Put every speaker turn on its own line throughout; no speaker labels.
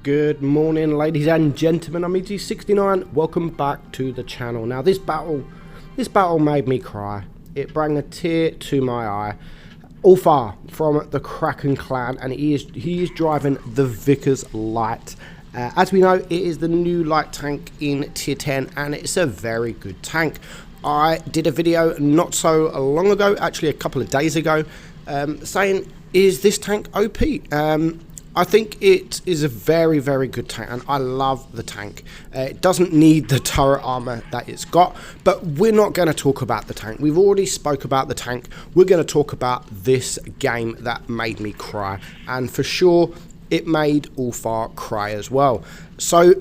Good morning, ladies and gentlemen. I'm meadsyreplays. Welcome back to the channel. Now, this battle made me cry. It brought a tear to my eye. Ulfar from the Kraken clan, and he is driving the Vickers Light. As we know, it is the new light tank in tier 10, and it's a very good tank. I did a video not so long ago, actually a couple of days ago, saying, is this tank OP? I think it is a very, very good tank, and I love the tank. It doesn't need the turret armor that it's got, but we're not going to talk about the tank. We've already spoke about the tank. We're going to talk about this game that made me cry, and for sure, it made Ulfar cry as well. So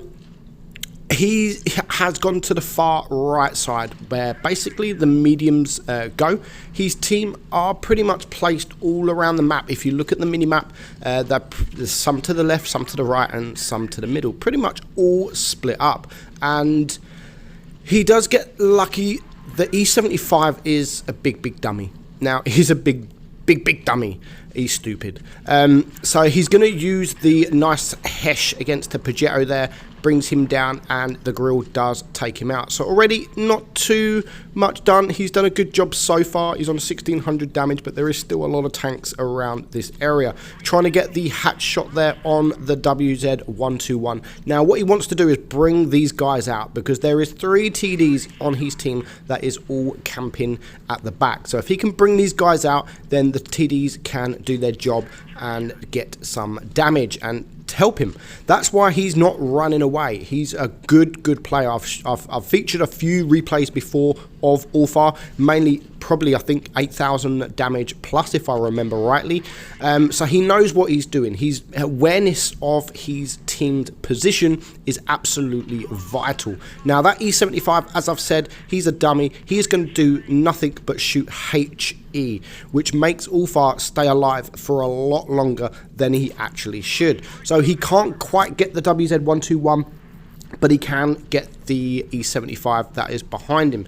he has gone to the far right side where basically the mediums go. His team are pretty much placed all around the map. If you look at the mini map, there's some to the left, some to the right, and some to the middle. Pretty much all split up. And he does get lucky. The E75 is a big dummy. Now, he's a big dummy. He's stupid. So he's going to use the nice Hesh against the Peugeot there, brings him down, and the grill does take him out. So already not too much done. He's done a good job so far. He's on 1600 damage, but there is still a lot of tanks around this area. Trying to get the hatch shot there on the WZ121. Now what he wants to do is bring these guys out, because there is 3 TDs on his team that is all camping at the back. So if he can bring these guys out, then the TDs can do their job and get some damage and help him. That's why he's not running away. He's a good player. I've featured a few replays before of Ulfar, mainly probably I think 8,000 damage plus if I remember rightly. So he knows what he's doing. His awareness of his team's position is absolutely vital. Now that E75, as I've said, he's a dummy. He is going to do nothing but shoot HE, which makes Ulfar stay alive for a lot longer than he actually should. So he can't quite get the WZ121, but he can get the E75 that is behind him.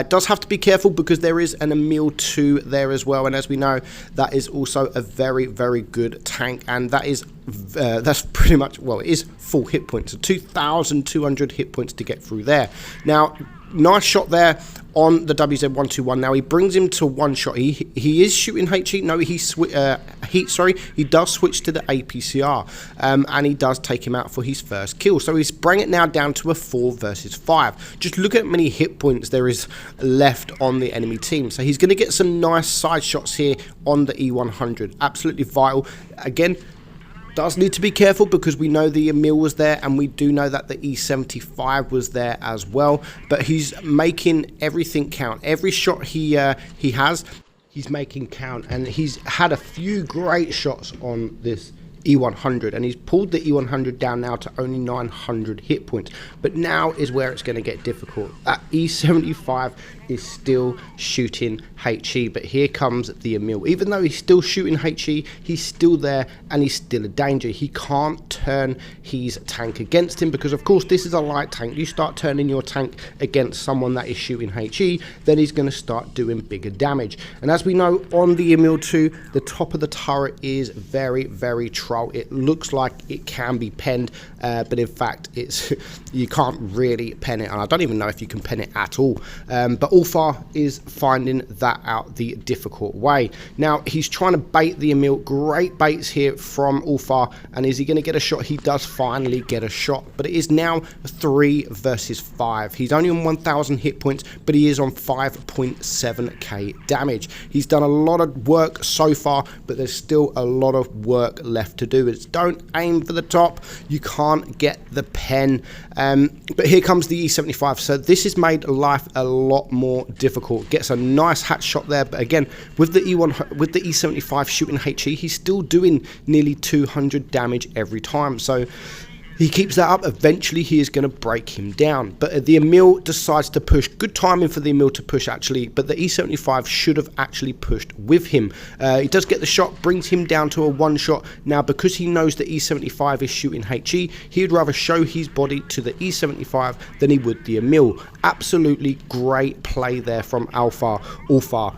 Does have to be careful because there is an Emil 2 there as well, and as we know, that is also a very good tank, and that is that's pretty much, well, it is full hit points, so 2,200 hit points to get through there. Now, nice shot there on the WZ121. Now he brings him to one shot. He is shooting HE. No, he does switch to the APCR, and he does take him out for his first kill. So he's bringing it now down to a 4 versus 5. Just look at how many hit points there is left on the enemy team. So he's going to get some nice side shots here on the E100. Absolutely vital. Again, does need to be careful because we know the Emil was there, and we do know that the E75 was there as well. But he's making everything count. Every shot he has, he's making count, and he's had a few great shots on this E100, and he's pulled the E100 down now to only 900 hit points. But now is where it's going to get difficult. That E75 is still shooting HE, but here comes the Emil. Even though he's still shooting HE, he's still there, and he's still a danger. He can't turn his tank against him, because of course this is a light tank. You start turning your tank against someone that is shooting HE, then he's going to start doing bigger damage. And as we know, on the Emil 2, the top of the turret is very troll. It looks like it can be penned, but in fact it's you can't really pen it, and I don't even know if you can pen it at all. But Ulfar is finding that out the difficult way. Now he's trying to bait the Emil. Great baits here from Ulfar, and is he going to get a shot? He does finally get a shot, but it is now 3 versus 5. He's only on 1,000 hit points, but he is on 5.7k damage. He's done a lot of work so far, but there's still a lot of work left to do. It's don't aim for the top. You can't get the pen. But here comes the E75. So this has made life a lot more difficult. Gets a nice hatch shot there, but again, with the E75 shooting HE, he's still doing nearly 200 damage every time. So he keeps that up. Eventually he is going to break him down, but the Emil decides to push. Good timing for the Emil to push actually, but the E75 should have actually pushed with him. He does get the shot, brings him down to a 1 shot. Now because he knows the E75 is shooting HE, he would rather show his body to the E75 than he would the Emil. Absolutely great play there from Ulfar.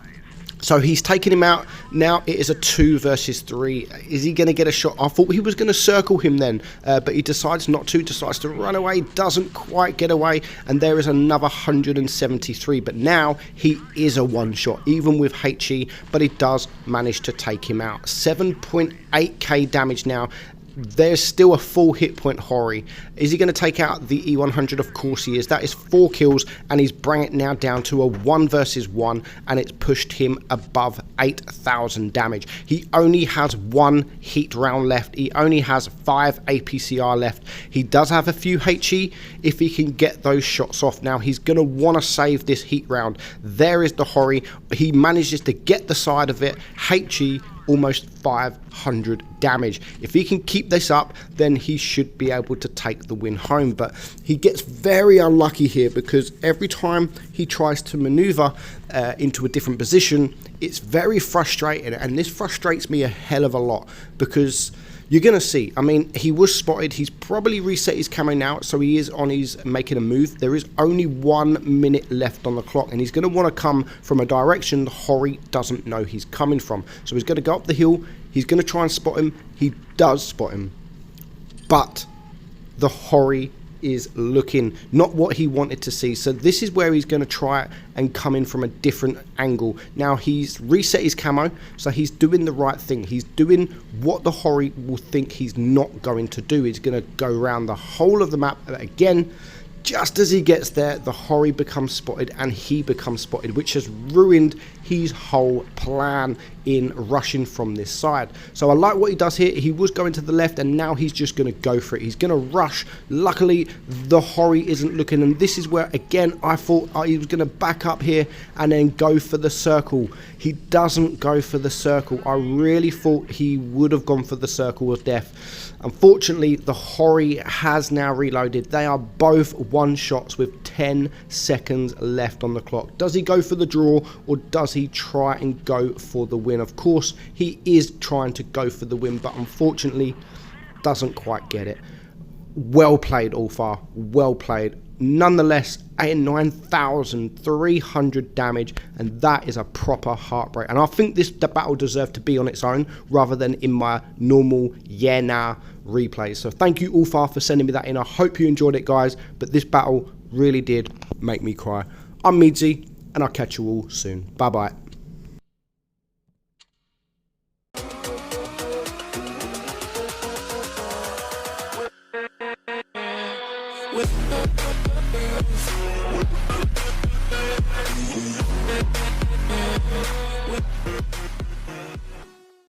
So he's taking him out. Now it is a 2 versus 3. Is he going to get a shot? I thought he was going to circle him then, but he decides not to, decides to run away, doesn't quite get away, and there is another 173. But now he is a one-shot, even with HE, but he does manage to take him out. 7.8k damage now. There's still a full hit point Hori. Is he going to take out the E100? Of course he is. That is 4 kills, and he's bringing it now down to a 1 versus 1, and it's pushed him above 8,000 damage. He only has 1 heat round left. He only has 5 APCR left. He does have a few HE if he can get those shots off. Now he's going to want to save this heat round. There is the Hori. He manages to get the side of it. HE almost 500 damage. If he can keep this up, then he should be able to take the win home. But he gets very unlucky here, because every time he tries to maneuver into a different position, it's very frustrating, and this frustrates me a hell of a lot, because you're going to see, I mean, he was spotted. He's probably reset his camo now, so he is on his making a move. There is only 1 minute left on the clock, and he's going to want to come from a direction the Hori doesn't know he's coming from. So he's going to go up the hill. He's going to try and spot him. He does spot him, but the Hori is looking not what he wanted to see. So this is where he's going to try and come in from a different angle. Now he's reset his camo, so he's doing the right thing. He's doing what the Hori will think he's not going to do. He's going to go around the whole of the map again. Just as he gets there, the Hori becomes spotted, and he becomes spotted, which has ruined his whole plan in rushing from this side. So I like what he does here. He was going to the left, and now he's just going to go for it. He's going to rush. Luckily, the Hori isn't looking, and this is where, again, I thought he was going to back up here and then go for the circle. He doesn't go for the circle. I really thought he would have gone for the circle of death. Unfortunately, the Hori has now reloaded. They are both one-shots with 10 seconds left on the clock. Does he go for the draw, or does he try and go for the win? Of course, he is trying to go for the win, but unfortunately, doesn't quite get it. Well played, Ulfar. Well played. Nonetheless, 9,300 damage, and that is a proper heartbreak. And I think the battle deserved to be on its own rather than in my normal nah replays. So thank you, Ulfar, for sending me that in. I hope you enjoyed it, guys, but this battle really did make me cry. I'm Meadsy, and I'll catch you all soon. Bye-bye. With